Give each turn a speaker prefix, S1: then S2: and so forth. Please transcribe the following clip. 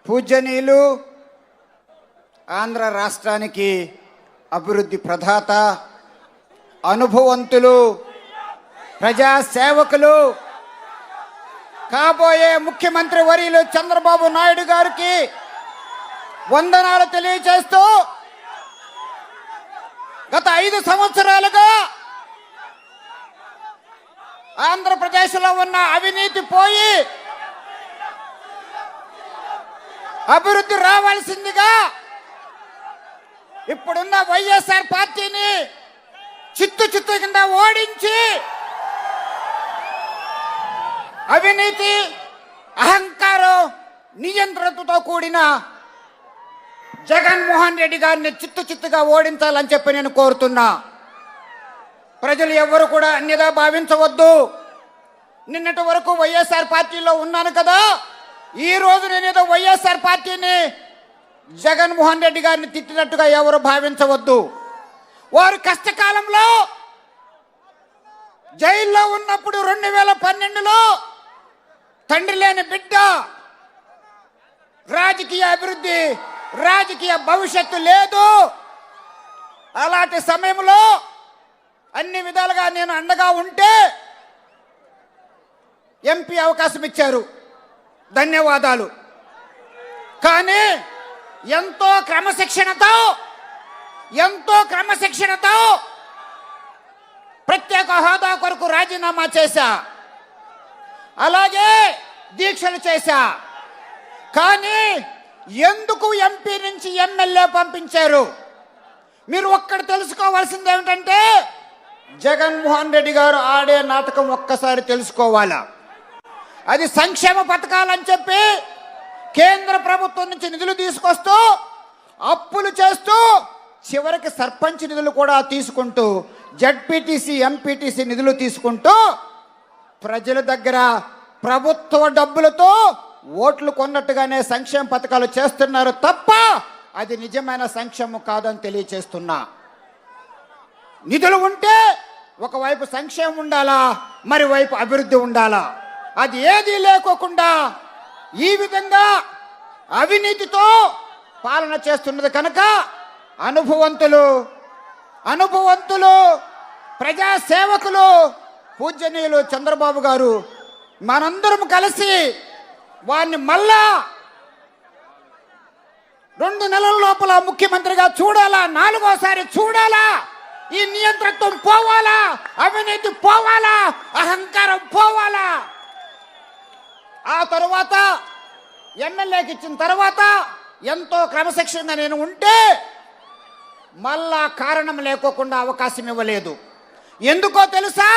S1: పూజనీయులు ఆంధ్ర రాష్ట్రానికి అభివృద్ధి ప్రదాత, అనుభవంతులు, ప్రజా సేవకులు, కాబోయే ముఖ్యమంత్రి వర్యులు చంద్రబాబు నాయుడు గారికి వందనాలు తెలియజేస్తూ గత 5 సంవత్సరాలుగా ఆంధ్రప్రదేశ్లో ఉన్న అవినీతి పోయి అభివృద్ధి రావాల్సిందిగా ఇప్పుడున్న వైఎస్ఆర్ పార్టీని చిత్తు కింద ఓడించి అవినీతి, అహంకారం, నియంత్రణతో కూడిన జగన్మోహన్ రెడ్డి గారిని చిత్తుగా ఓడించాలని చెప్పి నేను కోరుతున్నా. ప్రజలు ఎవరు కూడా అన్యదా భావించవద్దు. నిన్నటి వరకు వైఎస్ఆర్ పార్టీలో ఉన్నాను కదా, ఈ రోజు నేనేదో వైఎస్ఆర్ పార్టీని జగన్మోహన్ రెడ్డి గారిని తిట్టినట్టుగా ఎవరు భావించవద్దు. వారు కష్టకాలంలో జైల్లో ఉన్నప్పుడు 2012లో తండ్రి లేని బిడ్డ, రాజకీయ అభివృద్ధి, రాజకీయ భవిష్యత్తు లేదు. అలాంటి సమయంలో అన్ని విధాలుగా నేను అండగా ఉంటే ఎంపీ అవకాశం ఇచ్చారు, ధన్యవాదాలు. కానీ ఎంతో క్రమశిక్షణతో ప్రత్యేక హోదా కొరకు రాజీనామా చేశా, అలాగే దీక్షలు చేశా. కానీ ఎందుకు ఎంపీ నుంచి ఎమ్మెల్యే పంపించారు? మీరు ఒక్కటి తెలుసుకోవాల్సింది ఏమిటంటే, జగన్మోహన్ రెడ్డి గారు ఆడే నాటకం ఒక్కసారి తెలుసుకోవాలా. అది సంక్షేమ పథకాలని చెప్పి కేంద్ర ప్రభుత్వం నుంచి నిధులు తీసుకొస్తూ అప్పులు చేస్తూ చివరికి సర్పంచ్ నిధులు కూడా తీసుకుంటూ జడ్పీటీసీ, ఎంపీటీసీ నిధులు తీసుకుంటూ ప్రజల దగ్గర ప్రభుత్వ డబ్బులతో ఓట్లు కొన్నట్టుగానే సంక్షేమ పథకాలు చేస్తున్నారు తప్ప అది నిజమైన సంక్షేమం కాదని తెలియచేస్తున్నా. నిధులు ఉంటే ఒకవైపు సంక్షేమం ఉండాలా, మరోవైపు అభివృద్ధి ఉండాలా. అది ఏదీ లేకోకుండా ఈ విధంగా అవినీతితో పాలన చేస్తున్నది కనుక అనుభవంతులు ప్రజా సేవకులు పూజనీయులు చంద్రబాబు గారు మనందరం కలిసి వారిని మళ్ళా 2 నెలల లోపల ముఖ్యమంత్రిగా చూడాలా, 4వసారి చూడాలా. ఈ నియంత్రణం పోవాలా, అవినీతి పోవాలా, అహంకారం పోవాలా. ఆ తరువాత ఎమ్మెల్యేకి ఇచ్చిన తర్వాత ఎంతో క్రమశిక్షణగా నేను ఉంటే మళ్ళా కారణం లేకోకుండా అవకాశం ఇవ్వలేదు. ఎందుకో తెలుసా?